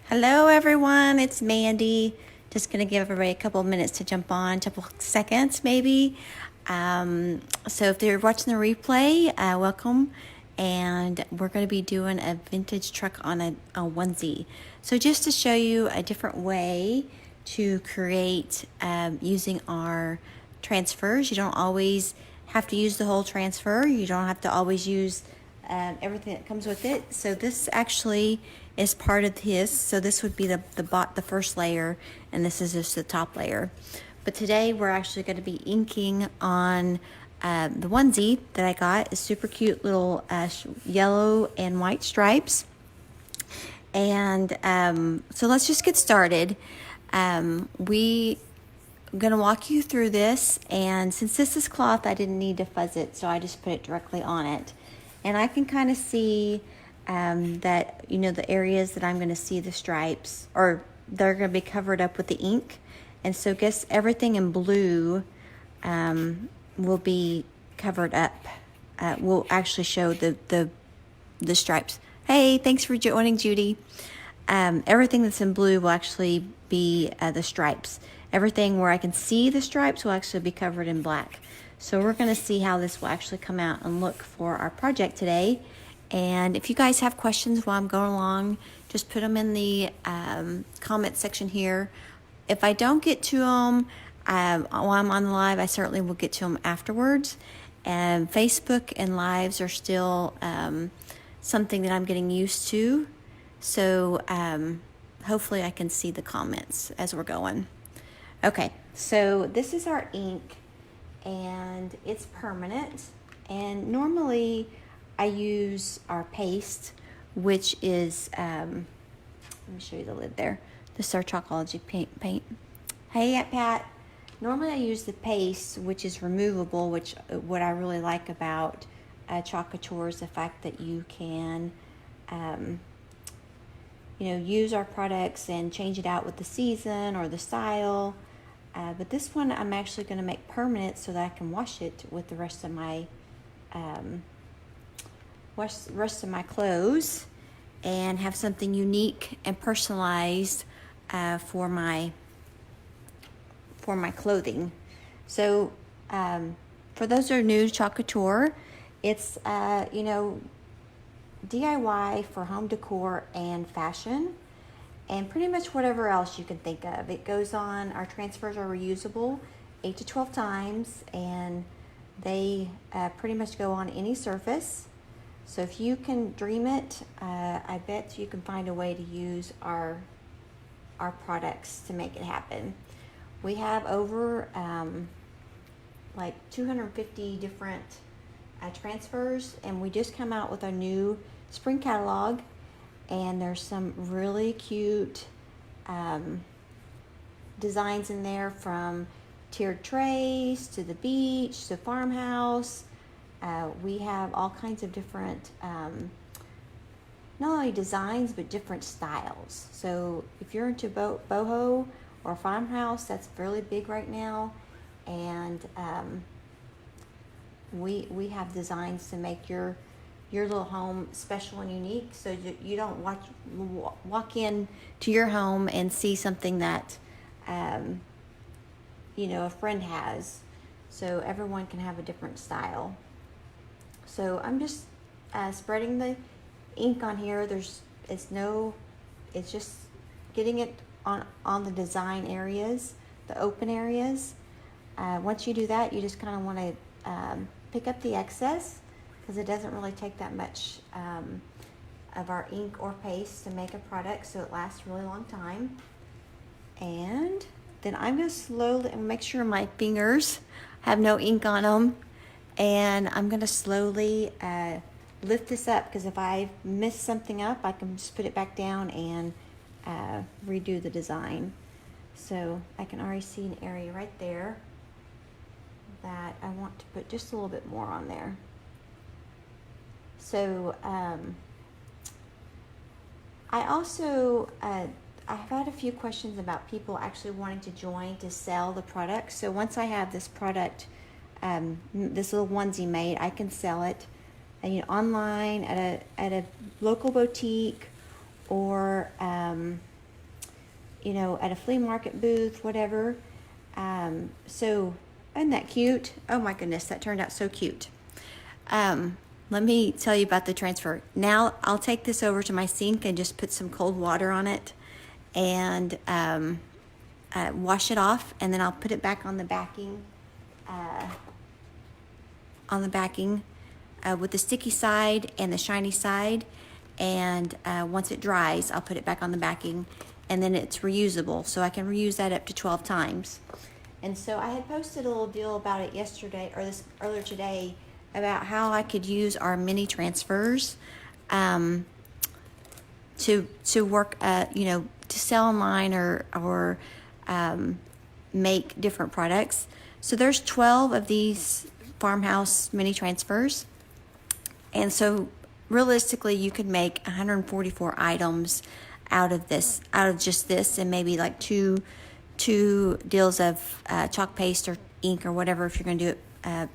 Hello everyone, it's Mandy. Just gonna give everybody a couple of minutes to jump on, a couple seconds maybe. So if they're watching the replay, welcome. And we're gonna be doing a vintage truck on a onesie. So just to show you a different way to create using our transfers. You don't always have to use the whole transfer. You don't have to always use everything that comes with it. So this actually is part of his. So this would be the first layer, and this is just the top layer. But today we're actually going to be inking on the onesie that I got. It's super cute little yellow and white stripes. And so let's just get started. I'm going to walk you through this, and since this is cloth, I didn't need to fuzz it, so I just put it directly on it. And I can kind of see that, you know, the areas that I'm going to see the stripes, or they're going to be covered up with the ink. And so guess everything in blue will be covered up. Will actually show the stripes. Hey, thanks for joining, Judy. Everything that's in blue will actually be the stripes. Everything where I can see the stripes will actually be covered in black. So we're going to see how this will actually come out and look for our project today. And if you guys have questions while I'm going along, just put them in the comment section here. If I don't get to them while I'm on the live, I certainly will get to them afterwards. And Facebook and lives are still something that I'm getting used to. So hopefully I can see the comments as we're going. Okay, so this is our ink, and it's permanent. And normally I use our paste, which is, let me show you the lid there. This is our Chalkology paint. Hey, Aunt Pat. Normally I use the paste, which is removable, which what I really like about Chalk Couture is the fact that you can, use our products and change it out with the season or the style. But this one I'm actually going to make permanent so that I can wash it with the rest of my clothes and have something unique and personalized for my clothing. So for those that are new to Chalk Couture, it's DIY for home decor and fashion, and pretty much whatever else you can think of. It goes on, our transfers are reusable 8 to 12 times, and they pretty much go on any surface. So if you can dream it, I bet you can find a way to use our products to make it happen. We have over like 250 different transfers, and we just come out with our new spring catalog, and there's some really cute designs in there, from tiered trays to the beach to Farmhouse. We have all kinds of different not only designs but different styles. So if you're into boho or Farmhouse, that's fairly big right now. And we have designs to make your little home special and unique, so you don't walk in to your home and see something that a friend has. So everyone can have a different style. So I'm just spreading the ink on here. It's just getting it on the design areas, the open areas. Once you do that, you just kind of want to pick up the excess, because it doesn't really take that much of our ink or paste to make a product, so it lasts a really long time. And then I'm going to slowly make sure my fingers have no ink on them, and I'm going to slowly lift this up, because if I miss something up, I can just put it back down and redo the design. So I can already see an area right there that I want to put just a little bit more on there. So I also I've had a few questions about people actually wanting to join to sell the product. So once I have this product, this little onesie made, I can sell it online at a local boutique, or you know, at a flea market booth, whatever. So isn't that cute? Oh my goodness, that turned out so cute. Let me tell you about the transfer. Now I'll take this over to my sink and just put some cold water on it and wash it off, and then I'll put it back on the backing, with the sticky side and the shiny side. And once it dries, I'll put it back on the backing, and then it's reusable, so I can reuse that up to 12 times. And so I had posted a little deal about it yesterday, or earlier today, about how I could use our mini transfers to work, you know, to sell online or make different products. So there's 12 of these Farmhouse mini transfers, and so realistically you could make 144 items out of just this, and maybe like two deals of chalk paste or ink or whatever, if you're going to do it,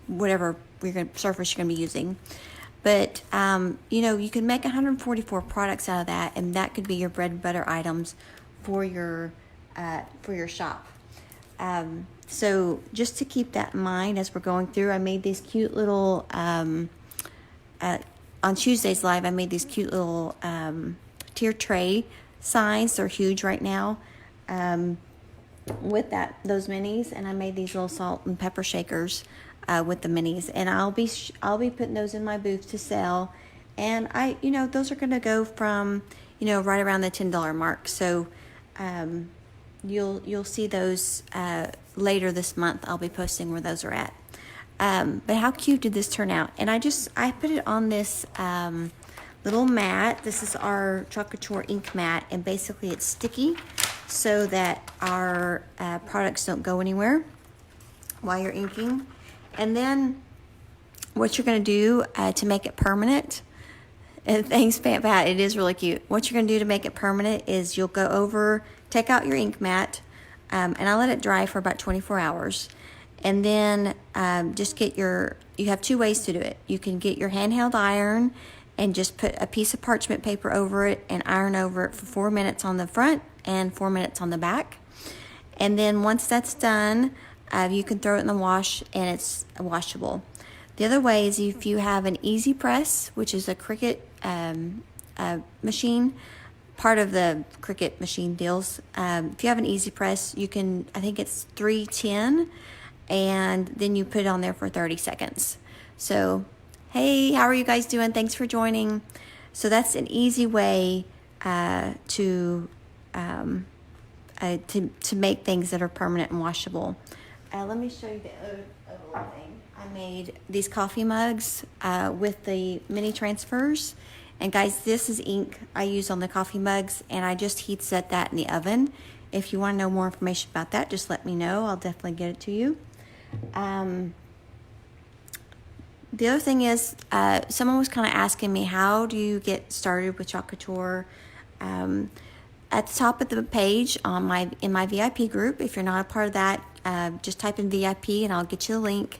whatever surface you're going to be using. But you know, you can make 144 products out of that, and that could be your bread and butter items for your shop. So just to keep that in mind as we're going through, I made these cute little on Tuesday's live. I made these cute little tier tray signs. They're huge right now. With those minis, and I made these little salt and pepper shakers with the minis, and I'll be putting those in my booth to sell. And you know, those are going to go from, you know, right around the $10 mark. So you'll see those later this month. I'll be posting where those are at. But how cute did this turn out? And I put it on this little mat. This is our Chalk Couture ink mat, and basically it's sticky so that our products don't go anywhere while you're inking. And then what you're going to do to make it permanent, and thanks Pat, it is really cute. What you're going to do to make it permanent is you'll go over, take out your ink mat, and I'll let it dry for about 24 hours. And then just get you have two ways to do it. You can get your handheld iron and just put a piece of parchment paper over it and iron over it for 4 minutes on the front and 4 minutes on the back. And then once that's done, you can throw it in the wash, and it's washable. The other way is if you have an easy press, which is a Cricut machine, part of the Cricut machine deals. If you have an easy press, you can, I think it's 310, and then you put it on there for 30 seconds. So, hey, how are you guys doing? Thanks for joining. So that's an easy way to make things that are permanent and washable. Let me show you the other little thing. I made these coffee mugs with the mini transfers. And guys, this is ink I use on the coffee mugs, and I just heat set that in the oven. If you want to know more information about that, just let me know. I'll definitely get it to you. The other thing is, someone was kind of asking me, how do you get started with Chalk Couture? At the top of the page in my VIP group, if you're not a part of that, just type in VIP and I'll get you the link.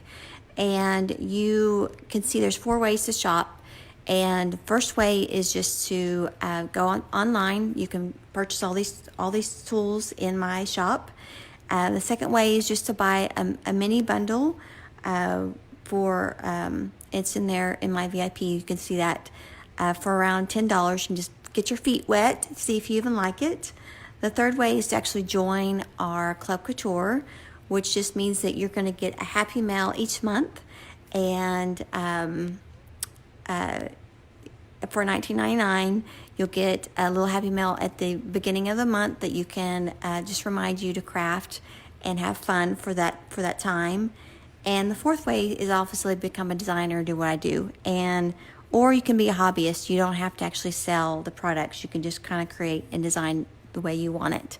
And you can see there's 4 ways to shop. And the first way is just to go online. You can purchase all these tools in my shop. The second way is just to buy a mini bundle for it's in there in my VIP. You can see that for around $10. You can just get your feet wet, see if you even like it. The third way is to actually join our Club Couture, which just means that you're going to get a happy mail each month, and for $19.99 you'll get a little happy mail at the beginning of the month that you can just remind you to craft and have fun for that time. And the fourth way is obviously become a designer, do what I do, or you can be a hobbyist. You don't have to actually sell the products. You can just kind of create and design the way you want it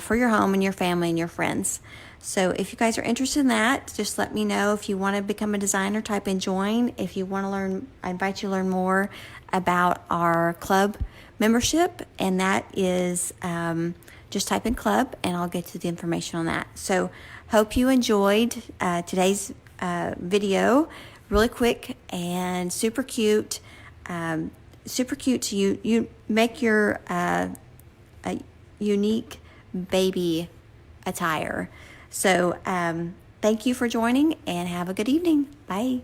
for your home and your family and your friends. So if you guys are interested in that, just let me know. If you want to become a designer, type in join. If you want to learn, I invite you to learn more about our club membership, and that is just type in club and I'll get to the information on that. So hope you enjoyed today's video. Really quick and super cute. Super cute. You make your unique baby attire. So thank you for joining, and have a good evening. Bye.